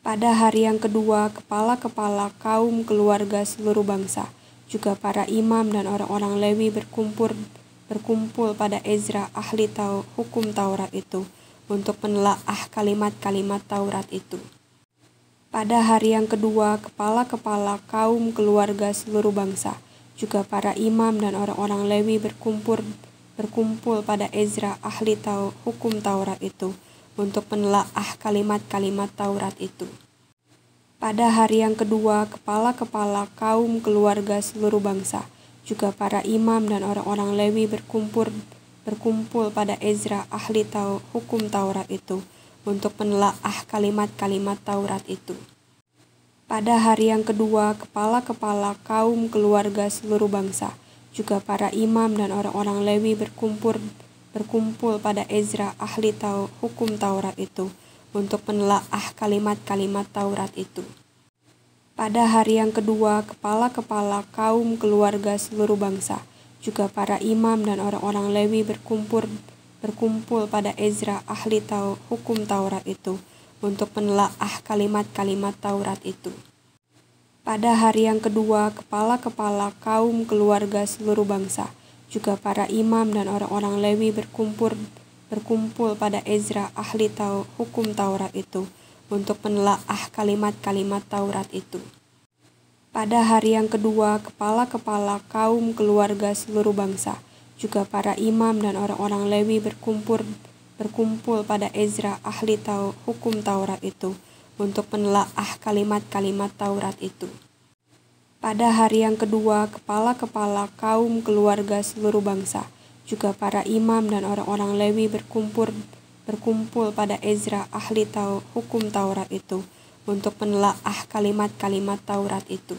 Pada hari yang kedua, kepala-kepala kaum keluarga seluruh bangsa, juga para imam dan orang-orang Lewi berkumpul pada Ezra, ahli hukum Taurat itu, untuk menelaah kalimat-kalimat Taurat itu. Pada hari yang kedua, kepala-kepala kaum keluarga seluruh bangsa, juga para imam dan orang-orang Lewi berkumpul pada Ezra, ahli hukum Taurat itu, untuk menelaah kalimat-kalimat Taurat itu. Pada hari yang kedua, kepala-kepala kaum keluarga seluruh bangsa, juga para imam dan orang-orang Lewi berkumpul pada Ezra, ahli hukum Taurat itu, untuk menelaah kalimat-kalimat Taurat itu. Pada hari yang kedua, kepala-kepala kaum keluarga seluruh bangsa, juga para imam dan orang-orang Lewi berkumpul pada Ezra, ahli hukum Taurat itu, untuk menelaah kalimat-kalimat Taurat itu. Pada hari yang kedua, kepala-kepala kaum keluarga seluruh bangsa, juga para imam dan orang-orang Lewi berkumpul pada Ezra, ahli hukum Taurat itu, untuk menelaah kalimat-kalimat Taurat itu. Pada hari yang kedua, kepala-kepala kaum keluarga seluruh bangsa, juga para imam dan orang-orang Lewi berkumpul pada Ezra, ahli hukum Taurat itu, untuk menelaah kalimat-kalimat Taurat itu. Pada hari yang kedua, kepala-kepala kaum keluarga seluruh bangsa, juga para imam dan orang-orang Lewi berkumpul pada Ezra, ahli hukum Taurat itu, untuk menelaah kalimat-kalimat Taurat itu. Pada hari yang kedua, kepala-kepala kaum keluarga seluruh bangsa, juga para imam dan orang-orang Lewi berkumpul pada Ezra, ahli hukum Taurat itu, untuk menelaah kalimat-kalimat Taurat itu.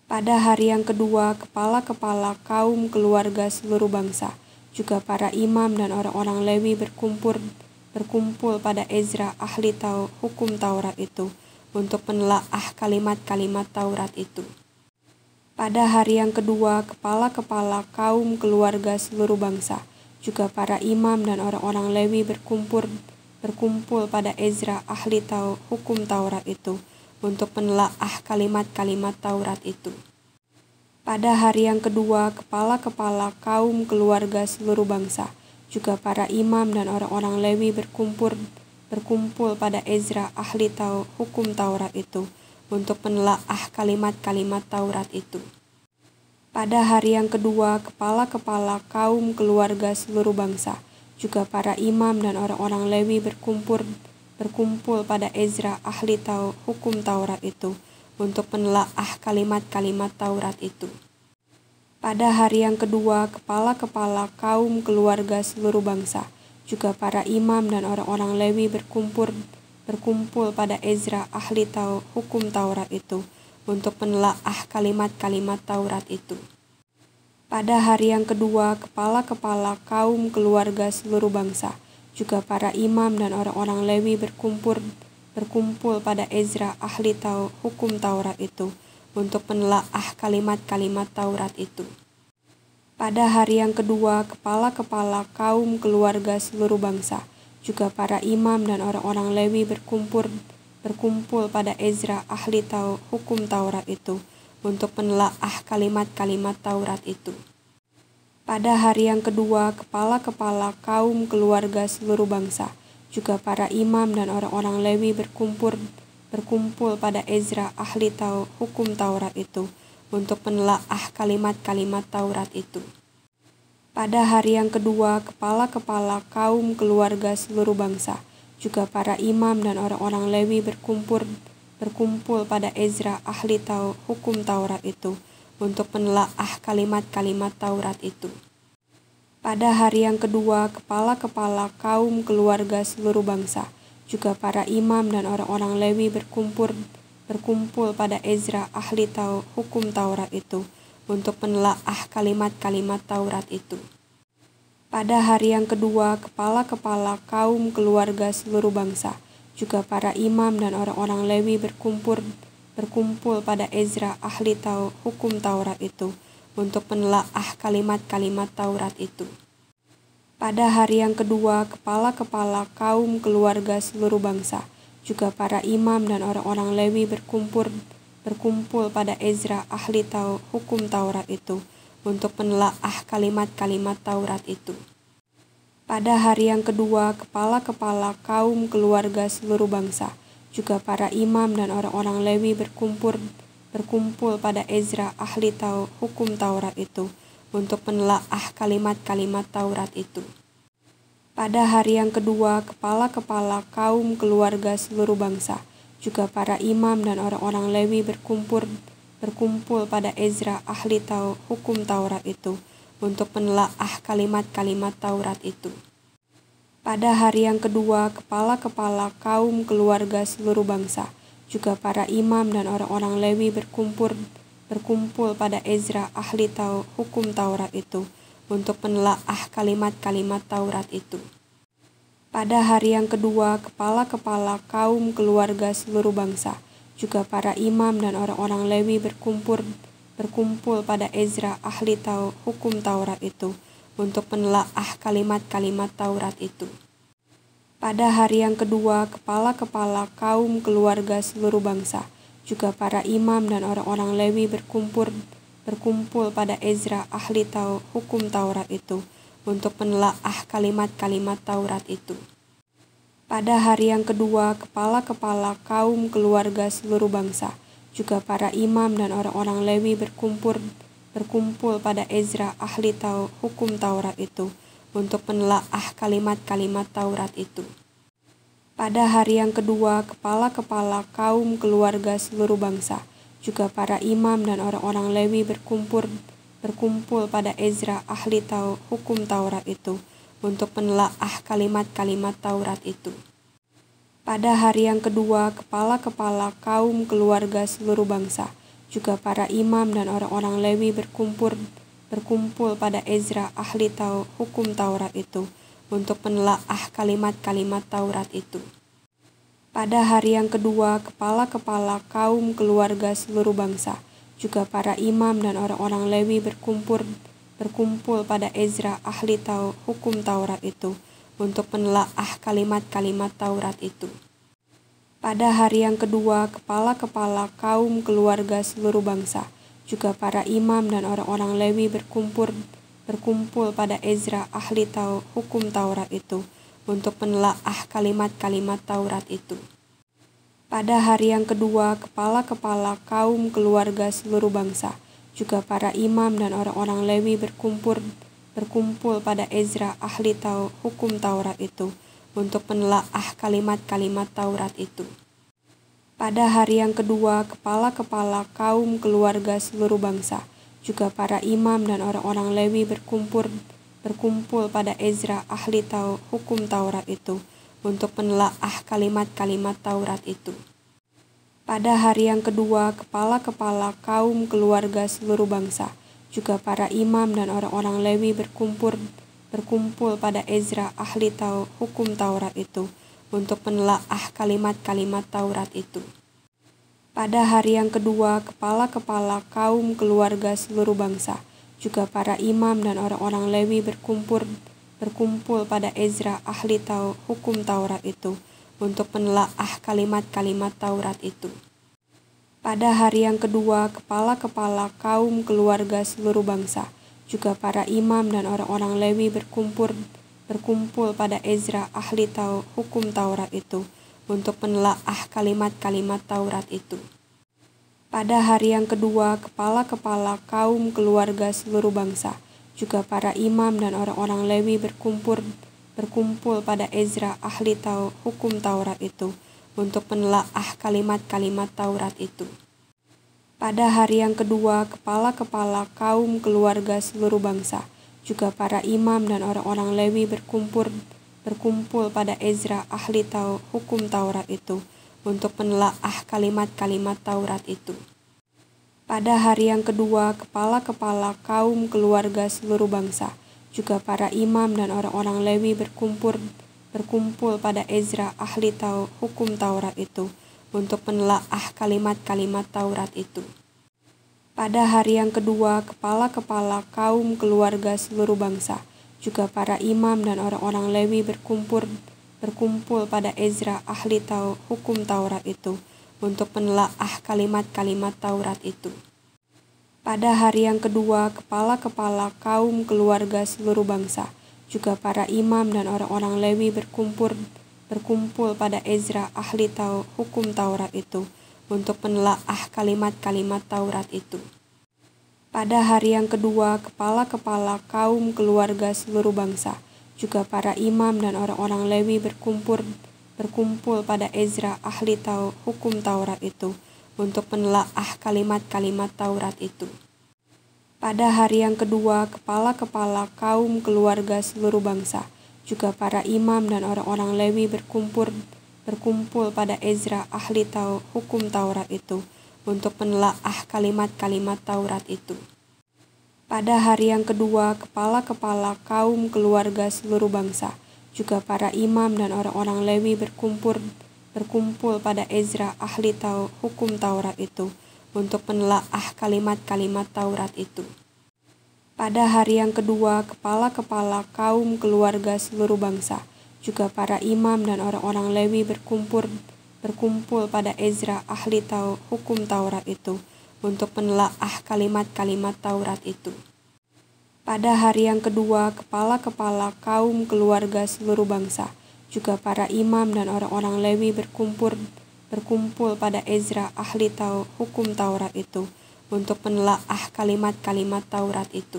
Pada hari yang kedua, kepala-kepala kaum keluarga seluruh bangsa, juga para imam dan orang-orang Lewi berkumpul pada Ezra, ahli hukum Taurat itu, untuk menelaah kalimat-kalimat Taurat itu. Pada hari yang kedua, kepala-kepala kaum keluarga seluruh bangsa, juga para imam dan orang-orang Lewi berkumpul pada Ezra, ahli hukum Taurat itu, untuk menelaah kalimat-kalimat Taurat itu. Pada hari yang kedua, kepala-kepala kaum keluarga seluruh bangsa, juga para imam dan orang-orang Lewi berkumpul pada Ezra, ahli hukum Taurat itu, untuk menelaah kalimat-kalimat Taurat itu. Pada hari yang kedua, kepala-kepala kaum keluarga seluruh bangsa, juga para imam dan orang-orang Lewi berkumpul pada Ezra, ahli hukum Taurat itu, untuk menelaah kalimat-kalimat Taurat itu. Pada hari yang kedua, kepala-kepala kaum keluarga seluruh bangsa, juga para imam dan orang-orang Lewi berkumpul pada Ezra, ahli hukum Taurat itu, untuk menelaah kalimat-kalimat Taurat itu. Pada hari yang kedua, kepala-kepala kaum keluarga seluruh bangsa, juga para imam dan orang-orang Lewi berkumpul pada Ezra, ahli hukum Taurat itu, untuk menelaah kalimat-kalimat Taurat itu. Pada hari yang kedua, kepala-kepala kaum keluarga seluruh bangsa, juga para imam dan orang-orang Lewi berkumpul pada Ezra, ahli hukum Taurat itu, untuk menelaah kalimat-kalimat Taurat itu. Pada hari yang kedua, kepala-kepala kaum keluarga seluruh bangsa, juga para imam dan orang-orang Lewi berkumpul pada Ezra, ahli hukum Taurat itu, untuk menelaah kalimat-kalimat Taurat itu. Pada hari yang kedua, kepala-kepala kaum keluarga seluruh bangsa, juga para imam dan orang-orang Lewi berkumpul pada Ezra, ahli hukum Taurat itu, untuk menelaah kalimat-kalimat Taurat itu. Pada hari yang kedua, kepala-kepala kaum keluarga seluruh bangsa, juga para imam dan orang-orang Lewi berkumpul pada Ezra, ahli hukum Taurat itu, untuk menelaah kalimat-kalimat Taurat itu. Pada hari yang kedua, kepala-kepala kaum keluarga seluruh bangsa, juga para imam dan orang-orang Lewi berkumpul pada Ezra, ahli hukum Taurat itu, untuk menelaah kalimat-kalimat Taurat itu. Pada hari yang kedua, kepala-kepala kaum keluarga seluruh bangsa, juga para imam dan orang-orang Lewi berkumpul pada Ezra ahli hukum Taurat itu untuk menelaah kalimat-kalimat Taurat itu. Pada hari yang kedua, kepala-kepala kaum keluarga seluruh bangsa, juga para imam dan orang-orang Lewi berkumpul pada Ezra ahli hukum Taurat itu untuk menelaah kalimat-kalimat Taurat itu. Pada hari yang kedua, kepala-kepala kaum keluarga seluruh bangsa, juga para imam dan orang-orang Lewi berkumpul pada Ezra ahli hukum Taurat itu untuk menelaah kalimat-kalimat Taurat itu. Pada hari yang kedua, kepala-kepala kaum keluarga seluruh bangsa, juga para imam dan orang-orang Lewi berkumpul pada Ezra ahli hukum Taurat itu untuk menelaah kalimat-kalimat Taurat itu. Pada hari yang kedua, kepala-kepala kaum keluarga seluruh bangsa, juga para imam dan orang-orang Lewi berkumpul pada Ezra ahli hukum Taurat itu untuk menelaah kalimat-kalimat Taurat itu. Pada hari yang kedua, kepala-kepala kaum keluarga seluruh bangsa, juga para imam dan orang-orang Lewi berkumpul pada Ezra ahli hukum Taurat itu untuk menelaah kalimat-kalimat Taurat itu. Pada hari yang kedua, kepala-kepala kaum keluarga seluruh bangsa, juga para imam dan orang-orang Lewi berkumpul pada Ezra ahli hukum Taurat itu untuk menelaah kalimat-kalimat Taurat itu. Pada hari yang kedua, kepala-kepala kaum keluarga seluruh bangsa, juga para imam dan orang-orang Lewi berkumpul pada Ezra ahli hukum Taurat itu untuk menelaah kalimat-kalimat Taurat itu. Pada hari yang kedua, kepala-kepala kaum keluarga seluruh bangsa, juga para imam dan orang-orang Lewi berkumpul pada Ezra ahli hukum Taurat itu untuk menelaah kalimat-kalimat Taurat itu. Pada hari yang kedua, kepala-kepala kaum keluarga seluruh bangsa, juga para imam dan orang-orang Lewi berkumpul pada Ezra ahli hukum Taurat itu untuk menelaah kalimat-kalimat Taurat itu. Pada hari yang kedua, kepala-kepala kaum keluarga seluruh bangsa, juga para imam dan orang-orang Lewi berkumpul pada Ezra ahli hukum Taurat itu untuk menelaah kalimat-kalimat Taurat itu. Pada hari yang kedua, kepala-kepala kaum keluarga seluruh bangsa, juga para imam dan orang-orang Lewi berkumpul pada Ezra ahli hukum Taurat itu untuk menelaah kalimat-kalimat Taurat itu. Pada hari yang kedua, kepala-kepala kaum keluarga seluruh bangsa, juga para imam dan orang-orang Lewi berkumpul pada Ezra ahli hukum Taurat itu untuk menelaah kalimat-kalimat Taurat itu. Pada hari yang kedua, kepala-kepala kaum keluarga seluruh bangsa, juga para imam dan orang-orang Lewi berkumpul pada Ezra ahli hukum Taurat itu untuk menelaah kalimat-kalimat Taurat itu. Pada hari yang kedua, kepala-kepala kaum keluarga seluruh bangsa, juga para imam dan orang-orang Lewi berkumpul pada Ezra ahli hukum Taurat itu untuk menelaah kalimat-kalimat Taurat itu. Pada hari yang kedua, kepala-kepala kaum keluarga seluruh bangsa, juga para imam dan orang-orang Lewi berkumpul pada Ezra ahli hukum Taurat itu untuk menelaah kalimat-kalimat Taurat itu. Pada hari yang kedua, kepala-kepala kaum keluarga seluruh bangsa, juga para imam dan orang-orang Lewi berkumpul pada Ezra ahli hukum Taurat itu untuk menelaah kalimat-kalimat Taurat itu. Pada hari yang kedua, kepala-kepala kaum keluarga seluruh bangsa, juga para imam dan orang-orang Lewi berkumpul pada Ezra ahli hukum Taurat itu untuk menelaah kalimat-kalimat Taurat itu. Pada hari yang kedua, kepala-kepala kaum keluarga seluruh bangsa, juga para imam dan orang-orang Lewi berkumpul pada Ezra ahli hukum Taurat itu untuk menelaah kalimat-kalimat Taurat itu. Pada hari yang kedua, kepala-kepala kaum keluarga seluruh bangsa, juga para imam dan orang-orang Lewi berkumpul berkumpul pada Ezra ahli hukum Taurat itu untuk menelaah kalimat-kalimat Taurat itu. Pada hari yang kedua, kepala-kepala kaum keluarga seluruh bangsa, juga para imam dan orang-orang Lewi berkumpul pada Ezra ahli hukum Taurat itu untuk menelaah kalimat-kalimat Taurat itu. Pada hari yang kedua, kepala-kepala kaum keluarga seluruh bangsa, juga para imam dan orang-orang Lewi berkumpul pada Ezra ahli hukum Taurat itu untuk menelaah kalimat-kalimat Taurat itu. Pada hari yang kedua, kepala-kepala kaum keluarga seluruh bangsa, juga para imam dan orang-orang Lewi berkumpul pada Ezra ahli hukum Taurat itu untuk menelaah kalimat-kalimat Taurat itu. Pada hari yang kedua, kepala-kepala kaum keluarga seluruh bangsa, juga para imam dan orang-orang Lewi berkumpul pada Ezra ahli hukum Taurat itu untuk menelaah kalimat-kalimat Taurat itu. Pada hari yang kedua, kepala-kepala kaum keluarga seluruh bangsa, juga para imam dan orang-orang Lewi berkumpul pada Ezra ahli hukum Taurat itu untuk menelaah kalimat-kalimat Taurat itu. Pada hari yang kedua, kepala-kepala kaum keluarga seluruh bangsa, juga para imam dan orang-orang Lewi berkumpul pada Ezra ahli hukum Taurat itu untuk menelaah kalimat-kalimat Taurat itu.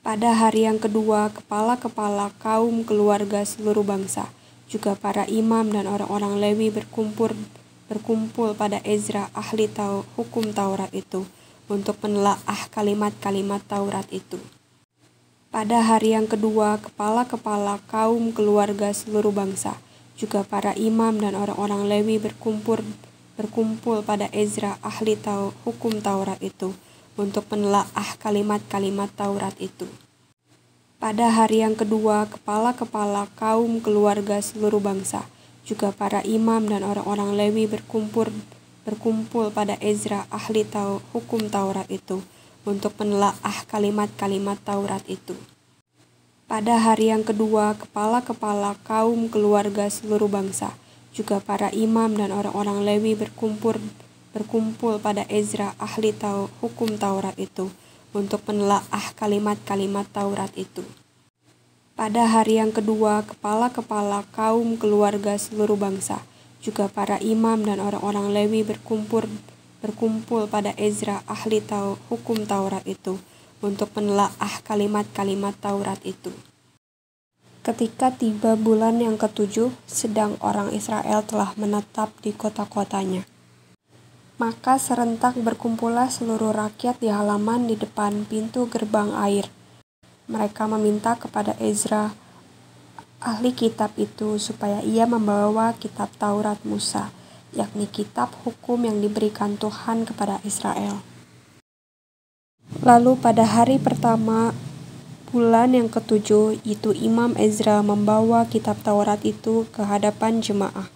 Pada hari yang kedua, kepala-kepala kaum keluarga seluruh bangsa, juga para imam dan orang-orang Lewi berkumpul pada Ezra ahli hukum Taurat itu untuk menelaah kalimat-kalimat Taurat itu. Pada hari yang kedua, kepala-kepala kaum keluarga seluruh bangsa, juga para imam dan orang-orang Lewi berkumpul pada Ezra ahli hukum Taurat itu untuk menelaah kalimat-kalimat Taurat itu. Pada hari yang kedua, kepala-kepala kaum keluarga seluruh bangsa, juga para imam dan orang-orang Lewi berkumpul pada Ezra ahli hukum Taurat itu untuk menelaah kalimat-kalimat Taurat itu. Pada hari yang kedua, kepala-kepala kaum keluarga seluruh bangsa, juga para imam dan orang-orang Lewi berkumpul pada Ezra ahli hukum Taurat itu untuk menelaah kalimat-kalimat Taurat itu. Pada hari yang kedua, kepala-kepala kaum keluarga seluruh bangsa, juga para imam dan orang-orang Lewi berkumpul pada Ezra ahli hukum Taurat itu untuk menelaah kalimat-kalimat Taurat itu. Ketika tiba bulan yang ketujuh, sedang orang Israel telah menetap di kota-kotanya, maka serentak berkumpullah seluruh rakyat di halaman di depan pintu gerbang air. Mereka meminta kepada Ezra, ahli kitab itu, supaya ia membawa kitab Taurat Musa, yakni kitab hukum yang diberikan Tuhan kepada Israel. Lalu pada hari pertama bulan yang ketujuh itu, Imam Ezra membawa kitab Taurat itu ke hadapan jemaah,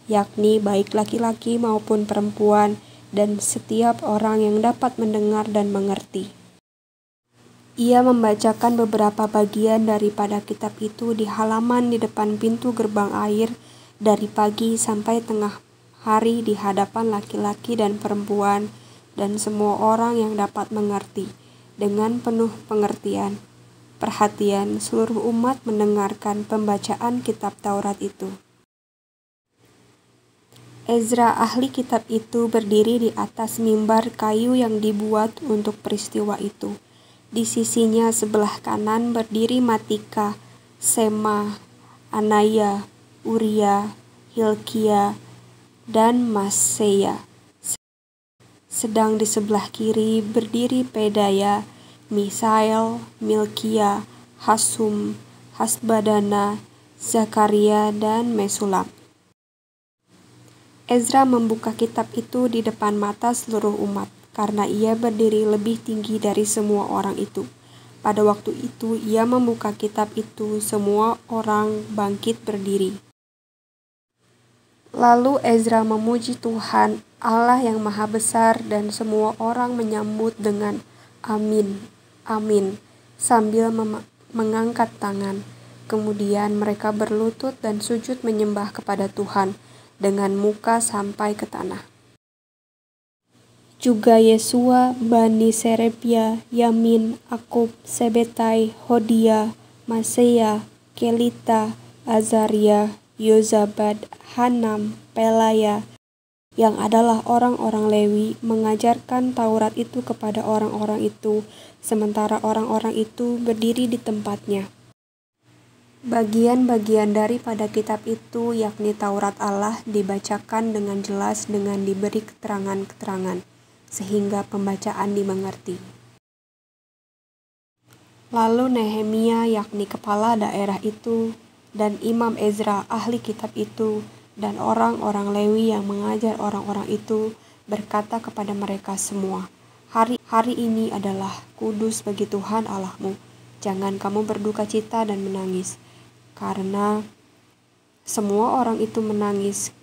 yakni baik laki-laki maupun perempuan, dan setiap orang yang dapat mendengar dan mengerti. Ia membacakan beberapa bagian daripada kitab itu di halaman di depan pintu gerbang air dari pagi sampai tengah hari di hadapan laki-laki dan perempuan dan semua orang yang dapat mengerti. Dengan penuh pengertian, perhatian, seluruh umat mendengarkan pembacaan kitab Taurat itu. Ezra ahli kitab itu berdiri di atas mimbar kayu yang dibuat untuk peristiwa itu. Di sisinya sebelah kanan berdiri Matika, Sema, Anaya, Uria, Hilkia, dan Maseya. Sedang di sebelah kiri berdiri Pedaya, Misael, Milkia, Hasum, Hasbadana, Zakaria, dan Mesulam. Ezra membuka kitab itu di depan mata seluruh umat, karena ia berdiri lebih tinggi dari semua orang itu. Pada waktu itu ia membuka kitab itu, semua orang bangkit berdiri. Lalu Ezra memuji Tuhan, Allah yang Maha Besar, dan semua orang menyambut dengan amin, amin, sambil mengangkat tangan. Kemudian mereka berlutut dan sujud menyembah kepada Tuhan dengan muka sampai ke tanah. Juga Yesua, Bani Serebia, Yamin, Akub, Sebetai, Hodia, Maseya, Kelita, Azaria, Yozabad, Hanam, Pelaya, yang adalah orang-orang Lewi, mengajarkan Taurat itu kepada orang-orang itu, sementara orang-orang itu berdiri di tempatnya. Bagian-bagian daripada kitab itu, yakni Taurat Allah, dibacakan dengan jelas dengan diberi keterangan-keterangan, sehingga pembacaan dimengerti. Lalu Nehemia, yakni kepala daerah itu, dan Imam Ezra, ahli kitab itu, dan orang-orang Lewi yang mengajar orang-orang itu, berkata kepada mereka semua, Hari ini adalah kudus bagi Tuhan Allahmu. Jangan kamu berduka cita dan menangis. Karena semua orang itu menangis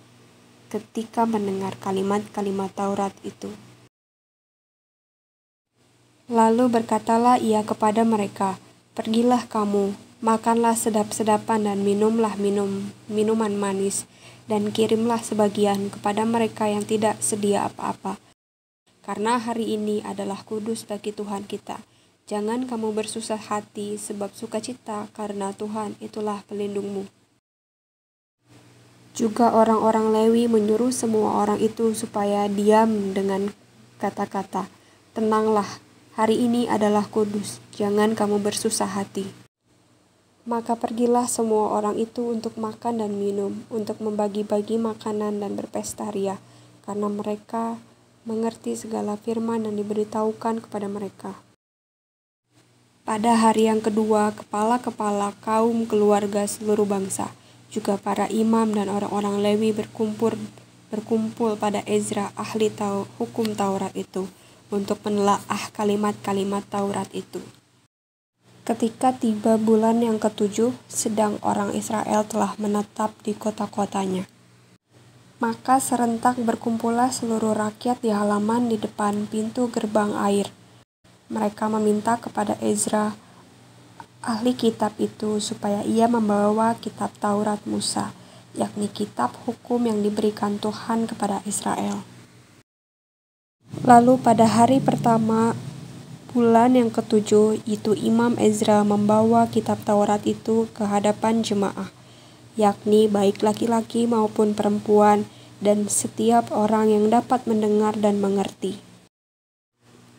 ketika mendengar kalimat-kalimat Taurat itu. Lalu berkatalah ia kepada mereka, Pergilah kamu, makanlah sedap-sedapan dan minumlah minuman manis, dan kirimlah sebagian kepada mereka yang tidak sedia apa-apa. Karena hari ini adalah kudus bagi Tuhan kita. Jangan kamu bersusah hati sebab sukacita, karena Tuhan itulah pelindungmu. Juga orang-orang Lewi menyuruh semua orang itu supaya diam dengan kata-kata, Tenanglah, hari ini adalah kudus, jangan kamu bersusah hati. Maka pergilah semua orang itu untuk makan dan minum, untuk membagi-bagi makanan dan berpesta ria, karena mereka mengerti segala firman yang diberitahukan kepada mereka. Pada hari yang kedua, kepala-kepala kaum keluarga seluruh bangsa, juga para imam dan orang-orang Lewi berkumpul pada Ezra, ahli hukum Taurat itu, untuk menelaah kalimat-kalimat Taurat itu. Ketika tiba bulan yang ke-7, sedang orang Israel telah menetap di kota-kotanya. Maka serentak berkumpullah seluruh rakyat di halaman di depan pintu gerbang air. Mereka meminta kepada Ezra, ahli kitab itu, supaya ia membawa kitab Taurat Musa, yakni kitab hukum yang diberikan Tuhan kepada Israel. Lalu pada hari pertama bulan yang ke-7 itu Imam Ezra membawa kitab Taurat itu ke hadapan jemaah, yakni baik laki-laki maupun perempuan, dan setiap orang yang dapat mendengar dan mengerti.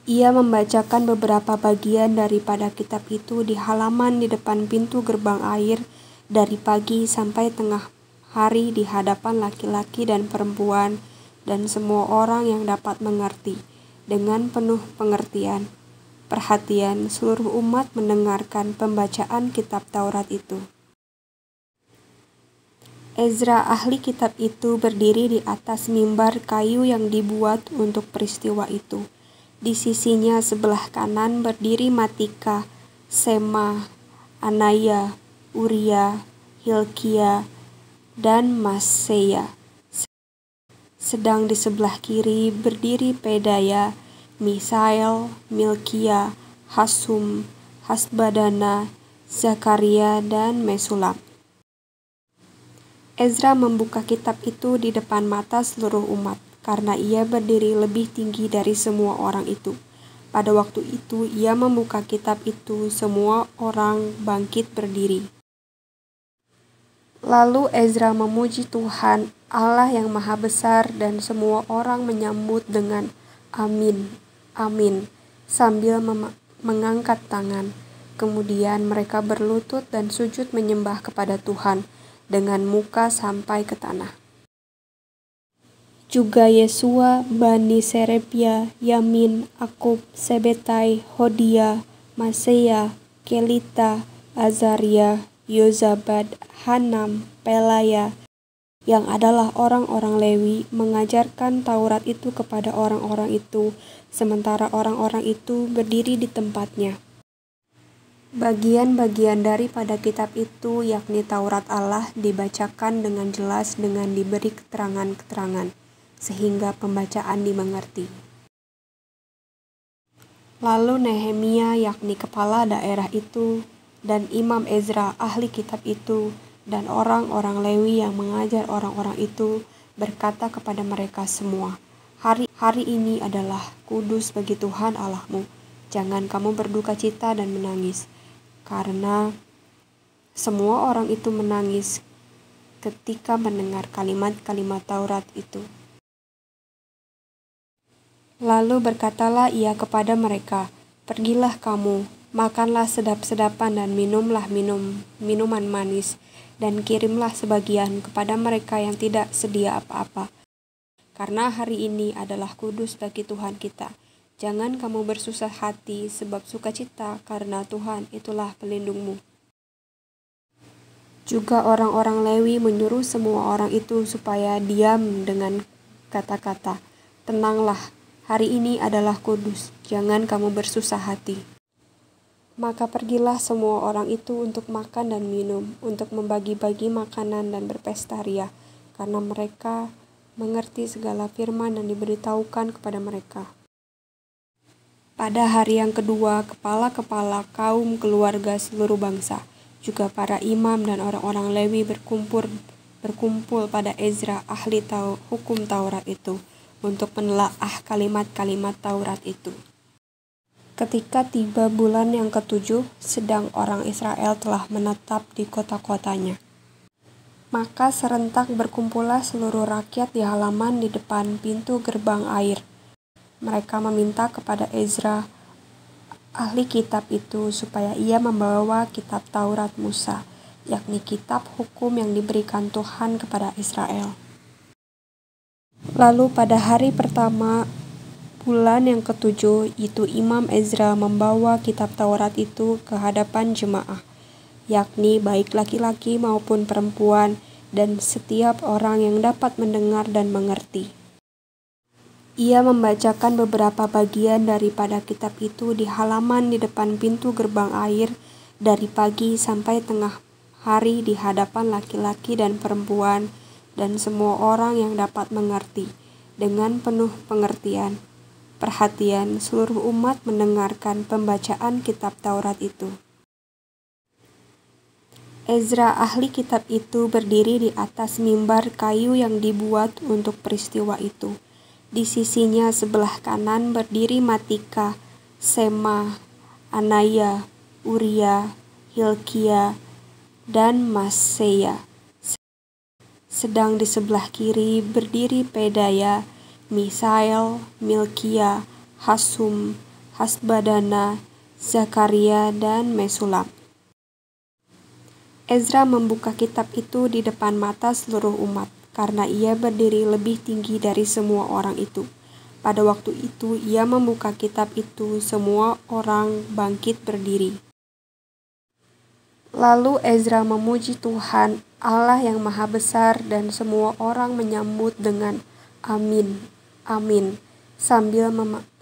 Ia membacakan beberapa bagian daripada kitab itu di halaman di depan pintu gerbang air dari pagi sampai tengah hari di hadapan laki-laki dan perempuan dan semua orang yang dapat mengerti. Dengan penuh pengertian, perhatian seluruh umat mendengarkan pembacaan kitab Taurat itu. Ezra, ahli kitab itu, berdiri di atas mimbar kayu yang dibuat untuk peristiwa itu. Di sisinya sebelah kanan berdiri Matika, Sema, Anaya, Uria, Hilkia, dan Maseya. Sedang di sebelah kiri berdiri Pedaya, Misael, Milkia, Hasum, Hasbadana, Zakaria, dan Mesulam. Ezra membuka kitab itu di depan mata seluruh umat, karena ia berdiri lebih tinggi dari semua orang itu. Pada waktu itu ia membuka kitab itu, semua orang bangkit berdiri. Lalu Ezra memuji Tuhan, Allah yang Maha Besar, dan semua orang menyambut dengan Amin, Amin, sambil mengangkat tangan. Kemudian mereka berlutut dan sujud menyembah kepada Tuhan dengan muka sampai ke tanah. Juga Yesua, Bani Serebia, Yamin, Akub, Sebetai, Hodia, Maseya, Kelita, Azaria, Yozabad, Hanam, Pelaya, yang adalah orang-orang Lewi, mengajarkan Taurat itu kepada orang-orang itu, sementara orang-orang itu berdiri di tempatnya. Bagian-bagian daripada kitab itu, yakni Taurat Allah, dibacakan dengan jelas dengan diberi keterangan-keterangan, sehingga pembacaan dimengerti. Lalu Nehemia, yakni kepala daerah itu, Dan Imam Ezra, ahli kitab itu, dan orang-orang Lewi yang mengajar orang-orang itu berkata kepada mereka semua, Hari ini adalah kudus bagi Tuhan Allahmu. Jangan kamu berduka cita dan menangis. Karena semua orang itu menangis ketika mendengar kalimat-kalimat Taurat itu. Lalu berkatalah ia kepada mereka, Pergilah kamu, makanlah sedap-sedapan dan minumlah minuman manis, dan kirimlah sebagian kepada mereka yang tidak sedia apa-apa. Karena hari ini adalah kudus bagi Tuhan kita. Jangan kamu bersusah hati sebab sukacita, karena Tuhan itulah pelindungmu. Juga orang-orang Lewi menyuruh semua orang itu supaya diam dengan kata-kata, Tenanglah, hari ini adalah kudus, jangan kamu bersusah hati. Maka pergilah semua orang itu untuk makan dan minum, untuk membagi-bagi makanan dan berpesta ria, karena mereka mengerti segala firman yang diberitahukan kepada mereka. Pada hari yang kedua, kepala-kepala kaum keluarga seluruh bangsa, juga para imam dan orang-orang Lewi berkumpul pada Ezra, ahli hukum Taurat itu, untuk menelaah kalimat-kalimat Taurat itu. Ketika tiba bulan yang ketujuh, sedang orang Israel telah menetap di kota-kotanya. Maka serentak berkumpullah seluruh rakyat di halaman di depan pintu gerbang air. Mereka meminta kepada Ezra, ahli kitab itu, supaya ia membawa kitab Taurat Musa, yakni kitab hukum yang diberikan Tuhan kepada Israel. Lalu pada hari pertama bulan yang ketujuh itu Imam Ezra membawa kitab Taurat itu ke hadapan jemaah, yakni baik laki-laki maupun perempuan, dan setiap orang yang dapat mendengar dan mengerti. Ia membacakan beberapa bagian daripada kitab itu di halaman di depan pintu gerbang air dari pagi sampai tengah hari di hadapan laki-laki dan perempuan dan semua orang yang dapat mengerti. Dengan penuh perhatian seluruh umat mendengarkan pembacaan kitab Taurat itu. Ezra, ahli kitab itu, berdiri di atas mimbar kayu yang dibuat untuk peristiwa itu. Di sisinya sebelah kanan berdiri Matika, Sema, Anaya, Uria, Hilkia, dan Maseya. Sedang di sebelah kiri berdiri Pedaya, Misael, Milkia, Hasum, Hasbadana, Zakaria, dan Mesulam. Ezra membuka kitab itu di depan mata seluruh umat, karena ia berdiri lebih tinggi dari semua orang itu. Pada waktu itu ia membuka kitab itu, semua orang bangkit berdiri. Lalu Ezra memuji Tuhan, Allah yang Maha Besar, dan semua orang menyambut dengan Amin, Amin, sambil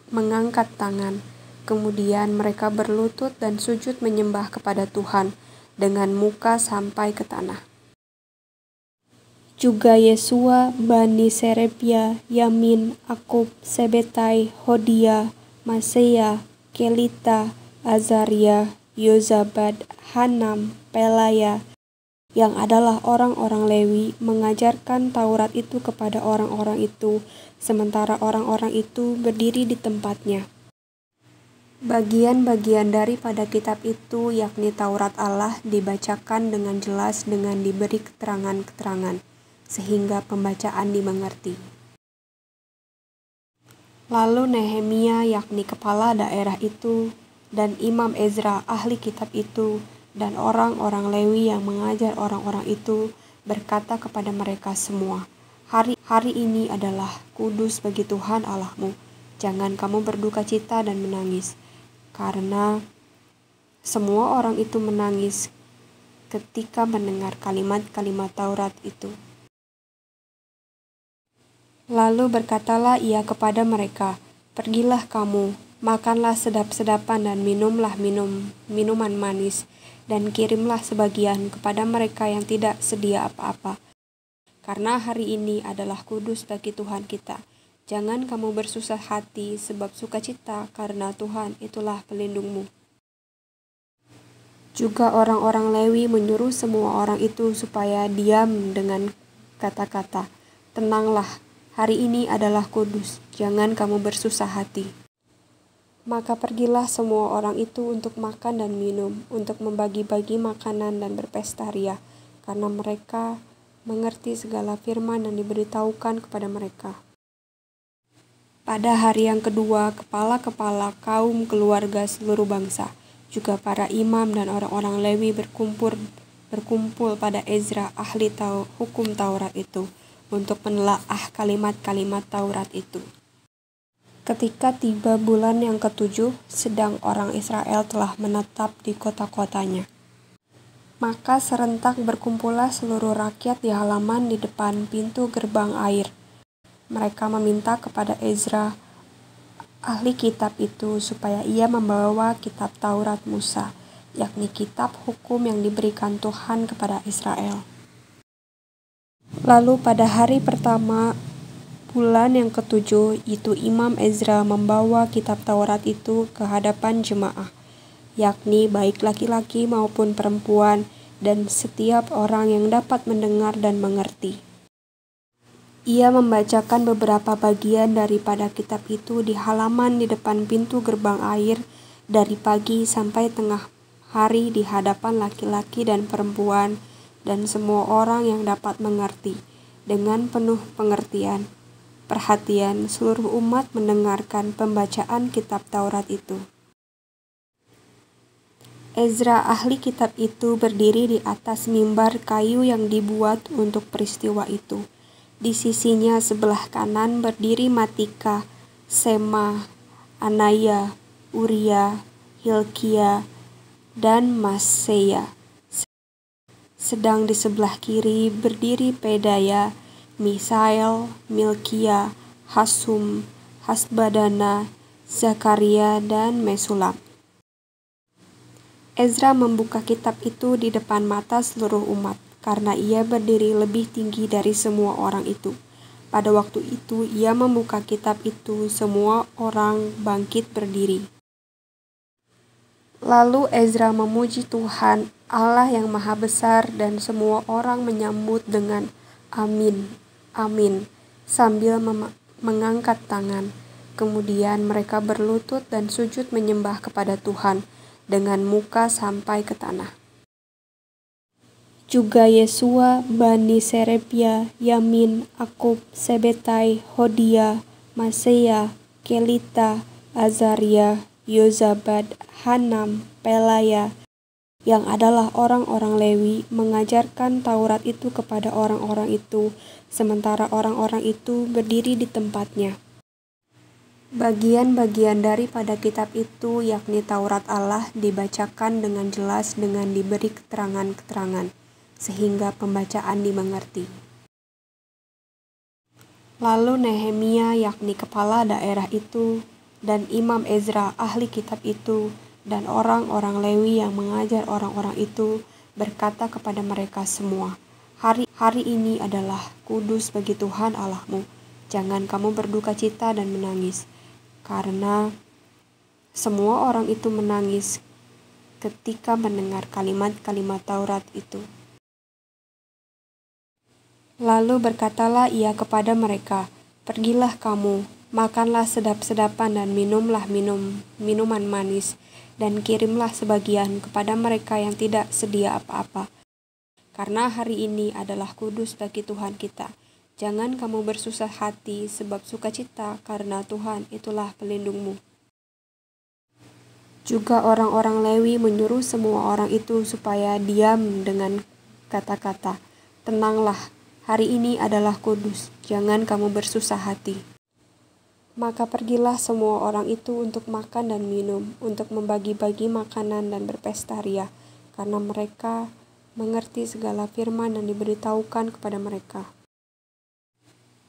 mengangkat tangan. Kemudian mereka berlutut dan sujud menyembah kepada Tuhan dengan muka sampai ke tanah. Juga Yesua, Bani Serebia, Yamin, Akub, Sebetai, Hodia, Maseya, Kelita, Azaria, Yozabad, Hanam, Pelaya, yang adalah orang-orang Lewi, mengajarkan Taurat itu kepada orang-orang itu, sementara orang-orang itu berdiri di tempatnya. Bagian-bagian daripada kitab itu, yakni Taurat Allah, dibacakan dengan jelas dengan diberi keterangan-keterangan, sehingga pembacaan dimengerti. Lalu Nehemia, yakni kepala daerah itu, dan Imam Ezra, ahli kitab itu, dan orang-orang Lewi yang mengajar orang-orang itu, berkata kepada mereka semua, Hari ini adalah kudus bagi Tuhan Allahmu. Jangan kamu berduka cita dan menangis. Karena semua orang itu menangis ketika mendengar kalimat-kalimat Taurat itu. Lalu berkatalah ia kepada mereka, Pergilah kamu, makanlah sedap-sedapan dan minumlah minuman manis, dan kirimlah sebagian kepada mereka yang tidak sedia apa-apa. Karena hari ini adalah kudus bagi Tuhan kita. Jangan kamu bersusah hati sebab sukacita, karena Tuhan itulah pelindungmu. Juga orang-orang Lewi menyuruh semua orang itu supaya diam dengan kata-kata, "Tenanglah, hari ini adalah kudus, jangan kamu bersusah hati." Maka pergilah semua orang itu untuk makan dan minum, untuk membagi-bagi makanan dan berpesta ria, karena mereka mengerti segala firman yang diberitahukan kepada mereka. Pada hari yang kedua, kepala-kepala kaum keluarga seluruh bangsa, juga para imam dan orang-orang Lewi berkumpul pada Ezra ahli hukum Taurat itu, untuk menelaah kalimat-kalimat Taurat itu. Ketika tiba bulan yang ketujuh, sedang orang Israel telah menetap di kota-kotanya. Maka serentak berkumpullah seluruh rakyat di halaman di depan pintu gerbang air. Mereka meminta kepada Ezra, ahli kitab itu, supaya ia membawa kitab Taurat Musa, yakni kitab hukum yang diberikan Tuhan kepada Israel. Lalu pada hari pertama bulan yang ketujuh itu Imam Ezra membawa kitab Taurat itu ke hadapan jemaah, yakni baik laki-laki maupun perempuan, dan setiap orang yang dapat mendengar dan mengerti. Ia membacakan beberapa bagian daripada kitab itu di halaman di depan pintu gerbang air dari pagi sampai tengah hari di hadapan laki-laki dan perempuan dan semua orang yang dapat mengerti. Dengan penuh pengertian, perhatian, seluruh umat mendengarkan pembacaan kitab Taurat itu. Ezra ahli kitab itu berdiri di atas mimbar kayu yang dibuat untuk peristiwa itu. Di sisinya sebelah kanan berdiri Matika, Sema, Anaya, Uria, Hilkia, dan Maseya. Sedang di sebelah kiri berdiri Pedaya, Misael, Milkia, Hasum, Hasbadana, Zakaria, dan Mesulam. Ezra membuka kitab itu di depan mata seluruh umat, karena ia berdiri lebih tinggi dari semua orang itu. Pada waktu itu ia membuka kitab itu, semua orang bangkit berdiri. Lalu Ezra memuji Tuhan, Allah yang Maha Besar, dan semua orang menyambut dengan amin, amin, sambil mengangkat tangan. Kemudian mereka berlutut dan sujud menyembah kepada Tuhan dengan muka sampai ke tanah. Juga Yesua, Bani Serebia, Yamin, Akub, Sebetai, Hodia, Maseya, Kelita, Azaria, Yozabad, Hanam, Pelaya, yang adalah orang-orang Lewi, mengajarkan Taurat itu kepada orang-orang itu, sementara orang-orang itu berdiri di tempatnya. Bagian-bagian daripada kitab itu, yakni Taurat Allah, dibacakan dengan jelas dengan diberi keterangan-keterangan, sehingga pembacaan dimengerti. Lalu Nehemia, yakni kepala daerah itu, dan Imam Ezra, ahli kitab itu, dan orang-orang Lewi yang mengajar orang-orang itu, berkata kepada mereka semua, Hari ini adalah kudus bagi Tuhan Allahmu. Jangan kamu berduka cita dan menangis. Karena semua orang itu menangis ketika mendengar kalimat-kalimat Taurat itu. Lalu berkatalah ia kepada mereka, "Pergilah kamu, makanlah sedap-sedapan dan minumlah minuman manis, dan kirimlah sebagian kepada mereka yang tidak sedia apa-apa. Karena hari ini adalah kudus bagi Tuhan kita. Jangan kamu bersusah hati sebab sukacita, karena Tuhan itulah pelindungmu." Juga orang-orang Lewi menyuruh semua orang itu supaya diam dengan kata-kata, "Tenanglah, hari ini adalah kudus, jangan kamu bersusah hati." Maka pergilah semua orang itu untuk makan dan minum, untuk membagi-bagi makanan dan berpesta ria, karena mereka mengerti segala firman yang diberitahukan kepada mereka.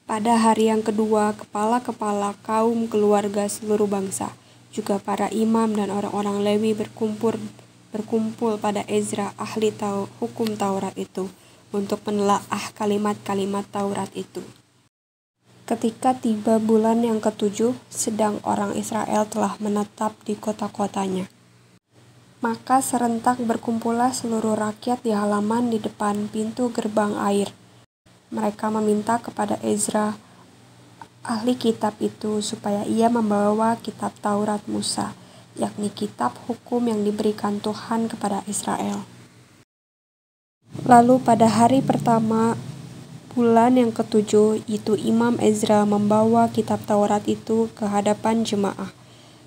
Pada hari yang kedua, kepala-kepala kaum keluarga seluruh bangsa, juga para imam dan orang-orang Lewi berkumpul pada Ezra ahli hukum Taurat itu, untuk menelaah kalimat-kalimat Taurat itu. Ketika tiba bulan yang ketujuh, sedang orang Israel telah menetap di kota-kotanya. Maka serentak berkumpullah seluruh rakyat di halaman di depan pintu gerbang air. Mereka meminta kepada Ezra, ahli kitab itu, supaya ia membawa kitab Taurat Musa, yakni kitab hukum yang diberikan Tuhan kepada Israel. Lalu pada hari pertama bulan yang ketujuh itu Imam Ezra membawa kitab Taurat itu ke hadapan jemaah,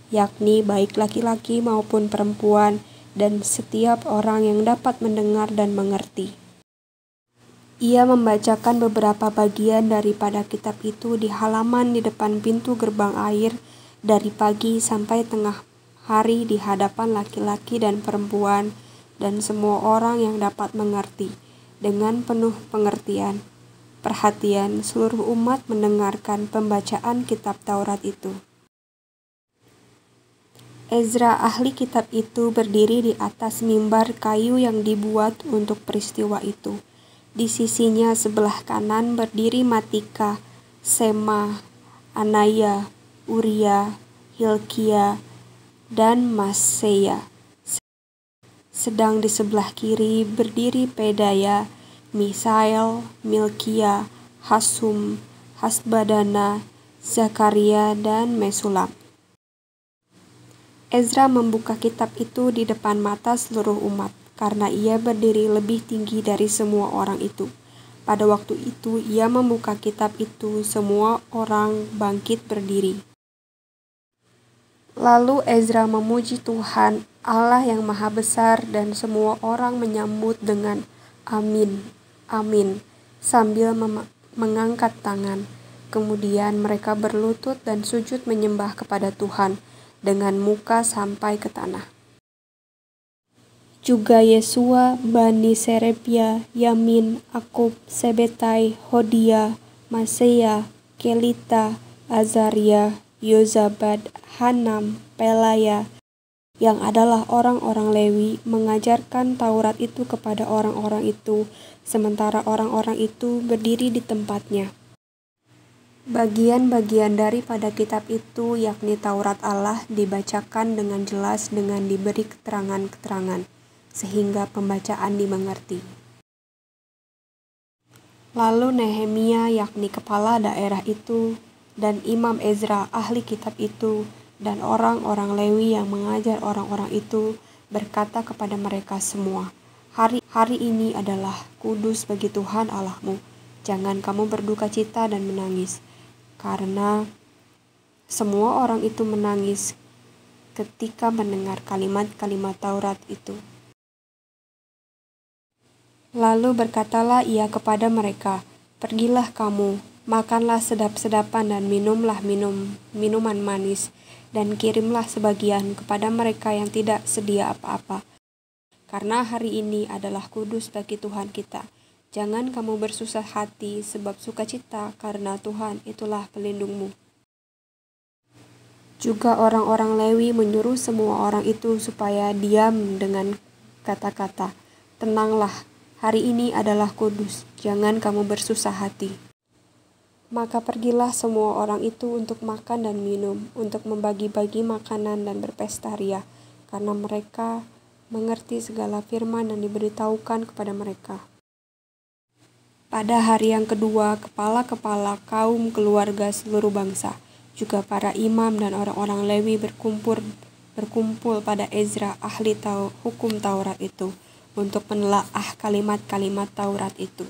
yakni baik laki-laki maupun perempuan, dan setiap orang yang dapat mendengar dan mengerti. Ia membacakan beberapa bagian daripada kitab itu di halaman di depan pintu gerbang air dari pagi sampai tengah hari di hadapan laki-laki dan perempuan dan semua orang yang dapat mengerti. Dengan penuh pengertian, perhatian, seluruh umat mendengarkan pembacaan kitab Taurat itu. Ezra ahli kitab itu berdiri di atas mimbar kayu yang dibuat untuk peristiwa itu. Di sisinya sebelah kanan berdiri Matika, Sema, Anaya, Uria, Hilkia, dan Maseya. Sedang di sebelah kiri berdiri Pedaya, Misael, Milkia, Hasum, Hasbadana, Zakaria, dan Mesulam. Ezra membuka kitab itu di depan mata seluruh umat, karena ia berdiri lebih tinggi dari semua orang itu. Pada waktu itu ia membuka kitab itu, semua orang bangkit berdiri. Lalu Ezra memuji Tuhan, Allah yang Maha Besar, dan semua orang menyambut dengan amin, amin, sambil mengangkat tangan. Kemudian mereka berlutut dan sujud menyembah kepada Tuhan dengan muka sampai ke tanah. Juga Yesua, Bani Serebia, Yamin, Akub, Sebetai, Hodia, Maseya, Kelita, Azaria, Yozabad, Hanam, Pelaya, yang adalah orang-orang Lewi, mengajarkan Taurat itu kepada orang-orang itu, sementara orang-orang itu berdiri di tempatnya. Bagian-bagian daripada kitab itu, yakni Taurat Allah, dibacakan dengan jelas dengan diberi keterangan-keterangan, sehingga pembacaan dimengerti. Lalu Nehemia, yakni kepala daerah itu, dan Imam Ezra, ahli kitab itu, dan orang-orang Lewi yang mengajar orang-orang itu, berkata kepada mereka semua, Hari ini adalah kudus bagi Tuhan Allahmu. Jangan kamu berduka cita dan menangis. Karena semua orang itu menangis ketika mendengar kalimat-kalimat Taurat itu. Lalu berkatalah ia kepada mereka, Pergilah kamu, makanlah sedap-sedapan dan minumlah minuman manis, dan kirimlah sebagian kepada mereka yang tidak sedia apa-apa. Karena hari ini adalah kudus bagi Tuhan kita. Jangan kamu bersusah hati sebab sukacita, karena Tuhan itulah pelindungmu. Juga orang-orang Lewi menyuruh semua orang itu supaya diam dengan kata-kata, Tenanglah, hari ini adalah kudus, jangan kamu bersusah hati. Maka pergilah semua orang itu untuk makan dan minum, untuk membagi-bagi makanan dan berpesta ria, karena mereka mengerti segala firman yang diberitahukan kepada mereka. Pada hari yang kedua, kepala-kepala kaum keluarga seluruh bangsa, juga para imam dan orang-orang Lewi berkumpul pada Ezra ahli hukum Taurat itu, untuk menelaah kalimat-kalimat Taurat itu.